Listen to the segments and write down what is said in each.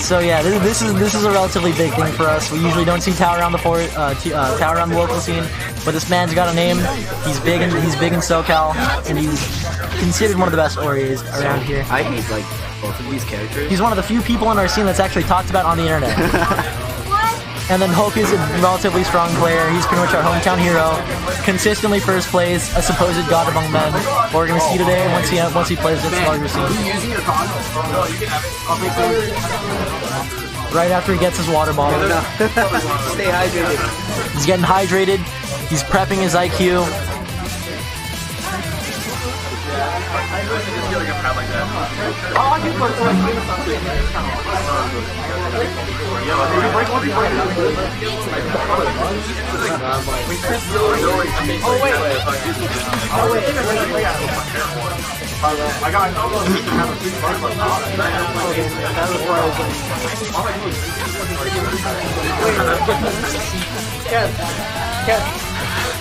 So yeah, this is a relatively big thing for us. We usually don't see Tao around the Tao around the local scene, but this man's got a name. He's big in SoCal, and he's considered one of the best Ories around here. I hate like both of these characters. He's one of the few people in our scene that's actually talked about on the internet. And then Hoku is a relatively strong player. He's pretty much our hometown hero. Consistently first place, a supposed god among men. What we're gonna see today once he plays this larger scene. Right after he gets his water bottle. Stay hydrated. He's getting hydrated. He's prepping his IQ.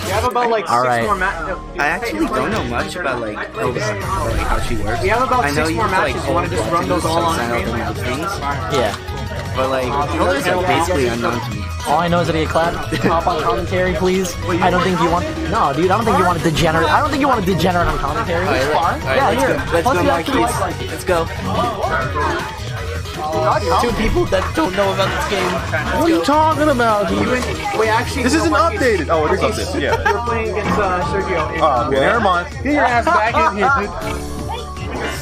You have about like 6 more matches. I actually don't know much about like how she works. We have about 6 more matches. You want to just run those all on things? Yeah. But like, Hilda's like basically unknown to me. All I know is that he clapped. Hop on commentary, please. I don't think you want. No, dude. I don't think you want to degenerate. I don't think you want to degenerate on commentary. Yeah, here. Let's go, Marquise. Let's go. 2 people that don't know about this game. What are you talking about? Wait, actually, This isn't updated. Oh, it is updated. Yeah. We're playing against Sergio. Oh, never mind. Get your ass back in here, dude.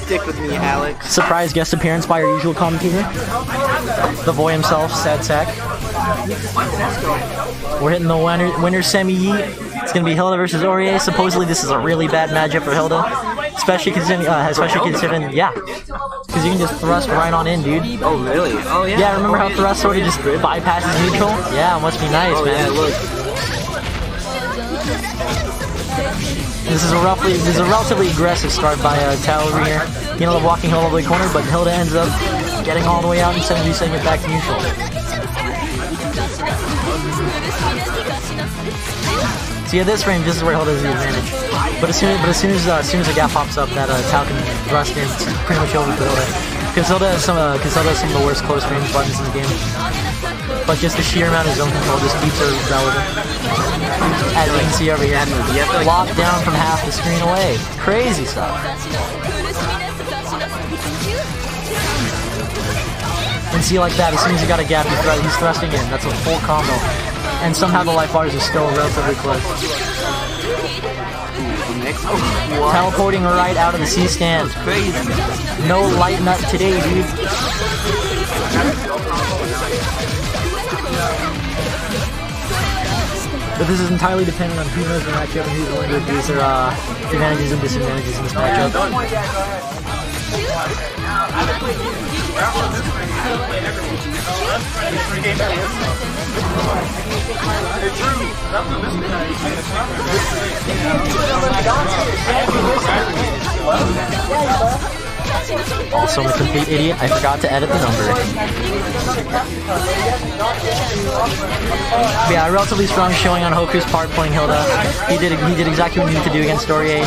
Stick with me, Alex. Surprise guest appearance by our usual commentator, the boy himself, Sad Sack. We're hitting the winner semi-yeet. It's gonna be Hilda versus Aurier. Supposedly this is a really bad matchup for Hilda, especially considering, yeah, because you can just thrust right on in, dude. Oh really? Oh yeah. Yeah, remember how thrust sort of just bypasses neutral? Yeah, it must be nice, man. Yeah, look. This is a relatively aggressive start by Tao over here. He ended up walking Hilda over the corner, but Hilda ends up getting all the way out instead of resetting it back to neutral. See, at this range, this is where Hilda has the advantage. But as soon as the gap pops up, that Tao can thrust in, it's pretty much over for Hilda. Because Hilda has some of the worst close range buttons in the game. But just the sheer amount of zone control just keeps her relevant. As you can see over here, locked down from half the screen away. Crazy stuff. And see, like that, as soon as you got a gap, he's thrusting in. That's a full combo. And somehow the life bars are still relatively close. Teleporting right out of the C-stand. Crazy. No light nut today, dude. But this is entirely dependent on who knows the matchup and who's going to abuse their advantages and disadvantages in this matchup. Also, I'm a complete idiot. I forgot to edit the number. Yeah, a relatively strong showing on Hoku's part playing Hilda. He did exactly what he needed to do against Aurier.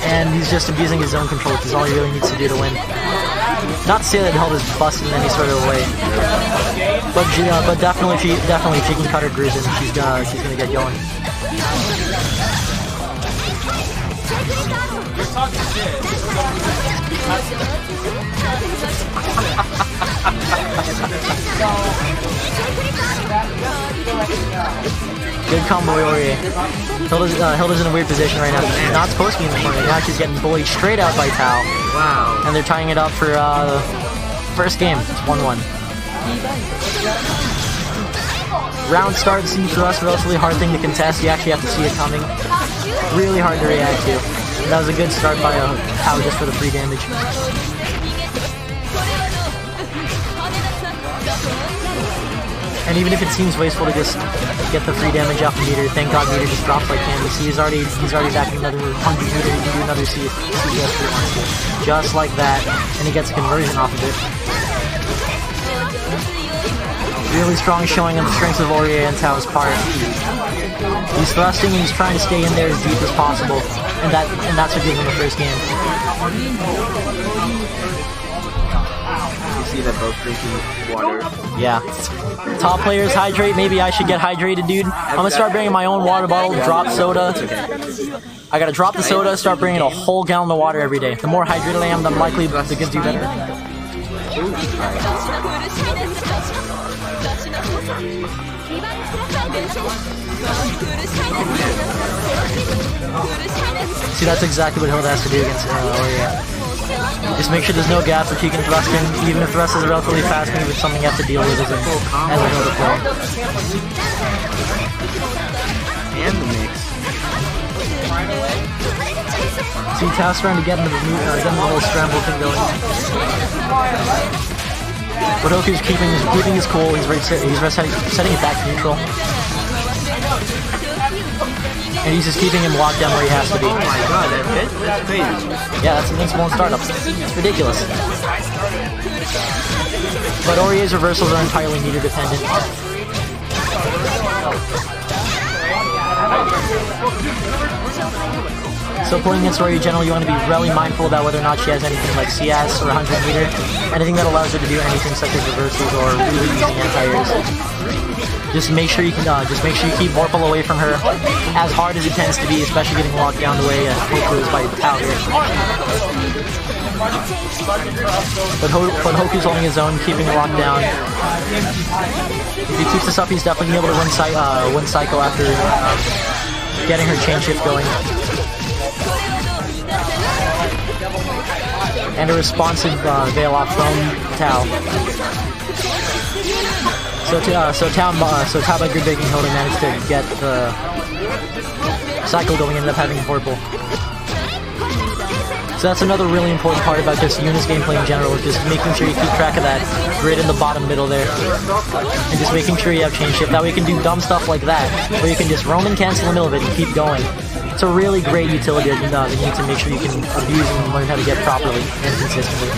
And he's just abusing his zone control, which is all he really needs to do to win. Not to say that Hilda's busted in any sort of way, but definitely if she can cut her grooves in, she's gonna get going. Good combo, Aurier. Hilda's in a weird position right now. She's not supposed to be in the corner. Now she's getting bullied straight out by Tao. Wow. And they're tying it up for the first game. It's 1-1. Round start, see for us, relatively hard thing to contest. You actually have to see it coming. Really hard to react to. And that was a good start by Tao just for the free damage. And even if it seems wasteful to just get the free damage off the meter, thank God meter just drops like candy. See, he's already back in another 100 meter. He can do another CS if he wants to. Just like that, and he gets a conversion off of it. Really strong showing of the strengths of Aurier and Tao's part. He's thrusting and he's trying to stay in there as deep as possible, and that's what gives him the first game. You see them both drinking water. Yeah. Top players hydrate. Maybe I should get hydrated, dude. I'm gonna start bringing my own water bottle, drop soda. I gotta drop the soda, start bringing a whole gallon of water every day. The more hydrated I am, the more likely the kids do better. See, that's exactly what Hilda has to do against Oreo. Just make sure there's no gaps that you can thrust in, even if thrust is relatively fast, maybe it's something you have to deal with as a Hilda player. And the mix. See, Tao's trying to get into the little scramble thing going. But Hoku's keeping his cool, he's setting it back to neutral. And he's just keeping him locked down where he has to be. Oh my god, that hit? That's crazy. Yeah, that's invincible in startups. It's ridiculous. But Orie's reversals are entirely meter dependent. So playing against Orie generally, you want to be really mindful about whether or not she has anything like CS or 100 meter, anything that allows her to do anything such as reversals or really using anti-airs. Just make sure you keep Vorpal away from her as hard as it tends to be, especially getting locked down the way Hoku is by Tao here. But Hoku's holding his own, keeping it locked down. If he keeps this up, he's definitely going to be able to win Psycho after getting her chain shift going. And a responsive veil off from Tao. So Tao by grid breaking Hilda managed to get the cycle going and ended up having Vorpal. So that's another really important part about just UNIST gameplay in general, is just making sure you keep track of that grid in the bottom middle there. And just making sure you have chain shift. That way you can do dumb stuff like that, where you can just roam and cancel in the middle of it and keep going. It's a really great utility that you need to make sure you can abuse and learn how to get properly and consistently.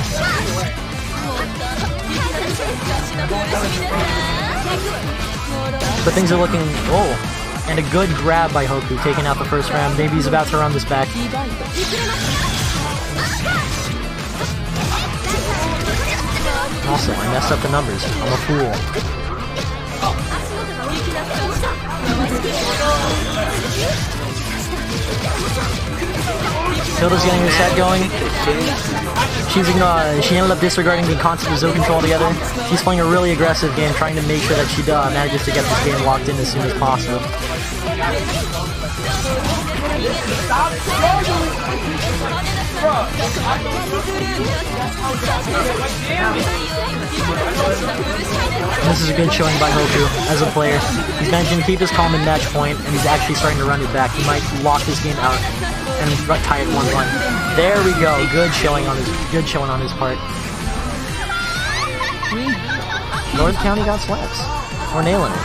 But things are looking... Oh! And a good grab by Hoku, taking out the first round. Maybe he's about to run this back. Also, I messed up the numbers. I'm a fool. Hilda's getting her set going. She ended up disregarding the concept of zone control altogether. She's playing a really aggressive game, trying to make sure that she manages to get this game locked in as soon as possible. This is a good showing by Hoku as a player. He's managing to keep his calm in match point, and he's actually starting to run it back. He might lock this game out and tie it 1-1. There we go. Good showing on his part. North County got slaps. We're nailing it.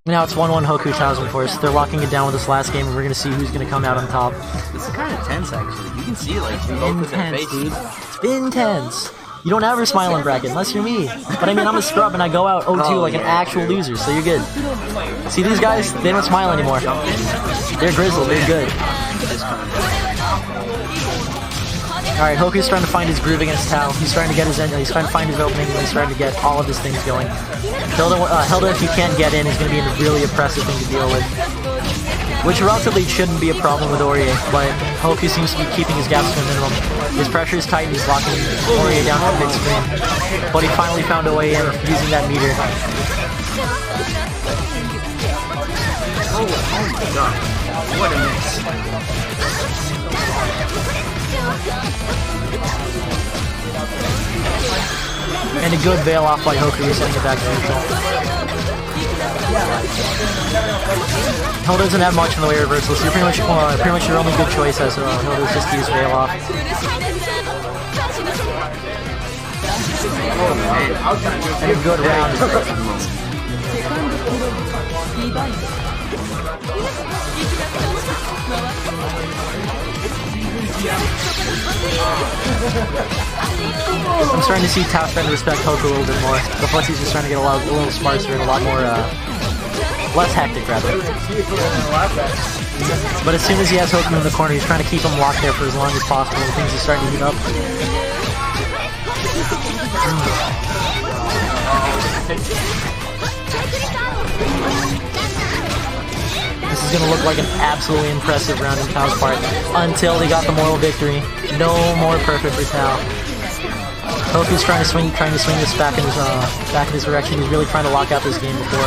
Now it's 1-1 Hoku Taozenforce. They're locking it down with this last game, and we're gonna see who's gonna come out on top. This is kind of tense, actually. You can see, like, both of their faces. Dude. It's been tense. You don't ever smile in bracket unless you're me. But I mean, I'm a scrub and I go out 0-2 like an actual loser, so you're good. See these guys? They don't smile anymore. They're grizzled. They're good. Alright, Hoku's trying to find his groove against Tao. He's trying to get his he's trying to find his opening, and he's trying to get all of his things going. Hilda, if he can't get in, is going to be a really oppressive thing to deal with. Which relatively shouldn't be a problem with Orie, but Hoku seems to be keeping his gaps to a minimum. His pressure is tight and he's locking Orie down from mid-screen. But he finally found a way in using that meter. Oh my god. What a mix. And a good veil off by Hoku, sending it back to neutral. Hilda doesn't have much in the way of reversals, so you're pretty much your only good choice as Hilda's just to use veil off. And a good round. I'm starting to see Tao starting to respect Hoku a little bit more. The Fletzy's just trying to get a little sparser and a lot more, less hectic rather. But as soon as he has Hoku in the corner, he's trying to keep him locked there for as long as possible, and things are starting to heat up. This is gonna look like an absolutely impressive round in Tao's part until they got the moral victory. No more perfect for Tao. Hoku's trying to swing this back in his direction. He's really trying to lock out this game before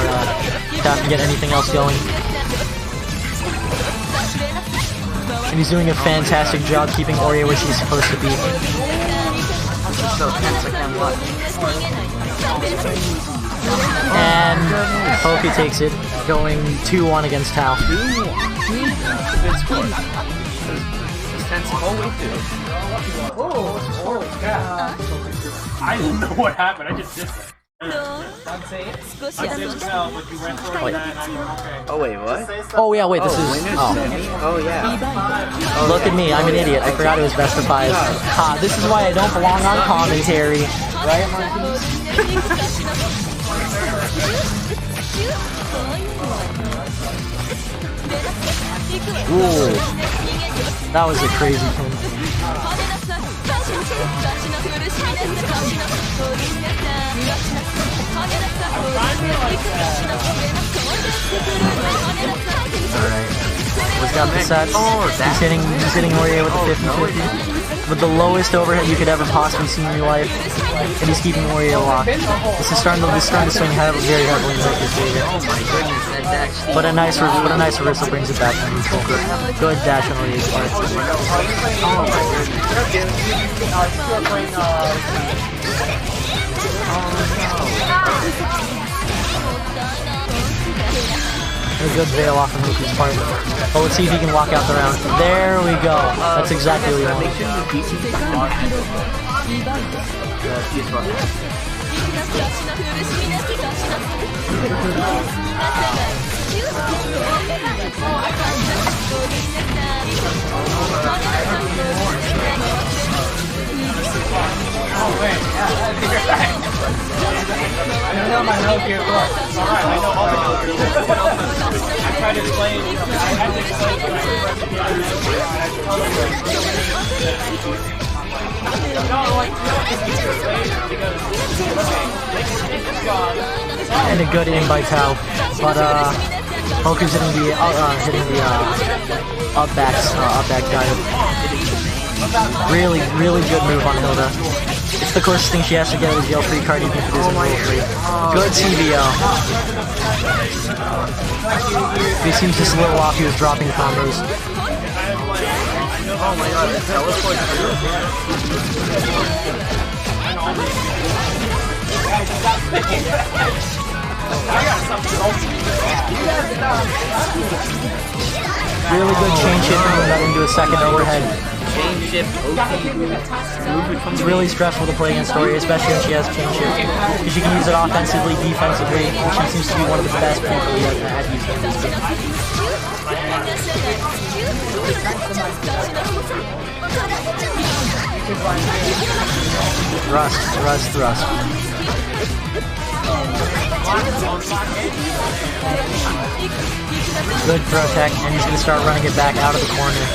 Tao can get anything else going. And he's doing a fantastic job keeping Ori where she's supposed to be. So tense, I can't watch. And Hoku takes it, going 2-1 against Tao. It's a good score. It's tense the whole way through. I don't know what happened. I just did that. Oh wait, what? Oh yeah, wait, this is... Oh yeah. Look at me, I'm an idiot. I forgot it was best of 5. Ah, this is why I don't belong on commentary. Right, Marcus? Ooh. That was a crazy thing. Alright. He's got the sets. He's hitting Ori with the 50-50. With the lowest overhead you could ever possibly see in your life. And he's keeping Ori locked. This is starting to swing very heavily in his favor. Oh my goodness, that dash. But a nice reversal brings it back to neutral. Good dash on Ori's part. A good veil off of Hoku's part. But let's see if he can walk out the round. There we go. That's exactly what we want. Oh wait, I know my note here works. Alright, I know all the note here works. I tried to explain, I had to explain to And a good aim by Tao. But Hoku's hitting the up back dive. Really good move on Hilda. It's the closest thing she has to get a jail free card, even if it isn't rule free. Good CBO. He seems just a little off. He was dropping combos. Oh my god, that was quite Really good chain shift moving that into a second overhead. chain shift, It's really stressful to play against Ori, especially when she has chain shift. Because she can use it offensively, defensively, and she seems to be one of the best people we have had using this game. Thrust. Good throw tech, and he's going to start running it back out of the corner.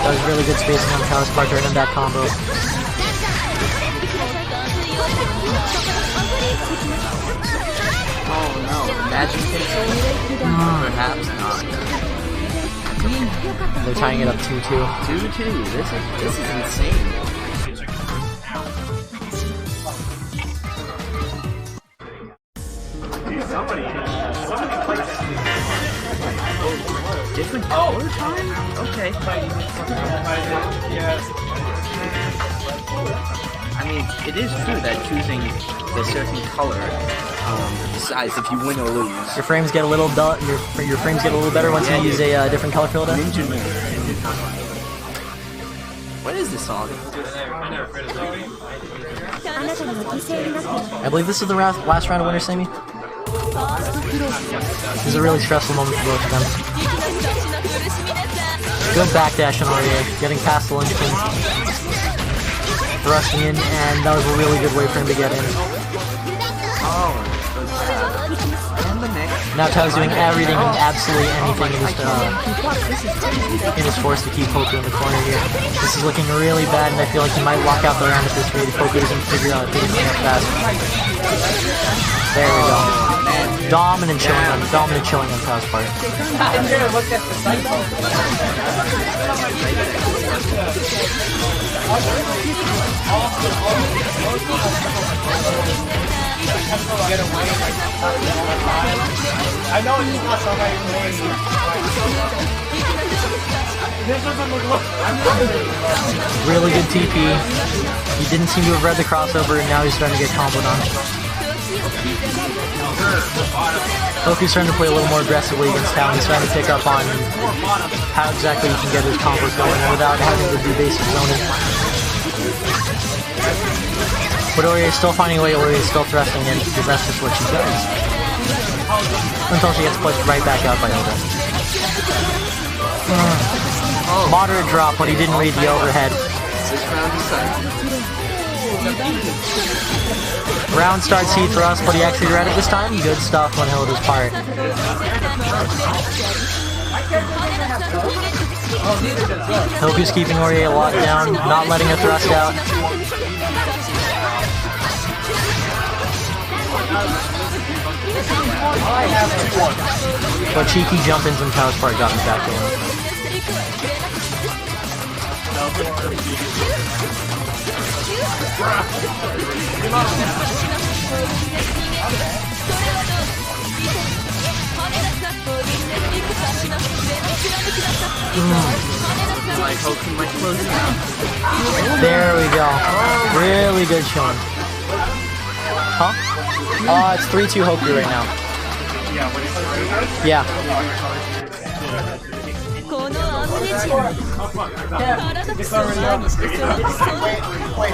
That was really good spacing on Tao's part during that combo. Oh no, magic pixel? Perhaps not. They're tying it up 2-2. 2-2, this is insane. Somebody played that. Different color time? Okay. I mean, it is true that choosing the certain color decides if you win or lose. Your frames get a little dull. Your frames get a little better once you use a different color filter. What is this song? I believe this is the last round of Winter Semi. This is a really stressful moment for both of them. Good backdash on Aria, getting past the linchpin. Thrusting in, and that was a really good way for him to get in. Oh, And the next. Now Tao's doing everything and absolutely anything in his force to keep Hoku in the corner here. This is looking really bad, and I feel like he might walk out the round at this rate if Hoku doesn't figure out things fast. There we go. Dominant chilling on Tao's part. Get away. I know it's not somebody who made me. This doesn't look. Really good TP. He didn't seem to have read the crossover, and now he's starting to get comboed on. Hoku's starting to play a little more aggressively against Tao. He's trying to pick up on how exactly he can get his combos going without having to do basic zoning. But Ori is still finding a way. Ori is still thrusting in because that's just what she does. Until she gets pushed right back out by Oda. Moderate drop, but he didn't read the overhead. Round starts heat thrust, but he actually read it this time. Good stuff on Hilda's part. Hoku's keeping Ori locked down, not letting her thrust out. But cheeky jump-ins on Tao's part got him back in. Like Hoku might close it out. There we go. Really good showing. Huh? It's 3-2 Hoku right now. Yeah. Wait,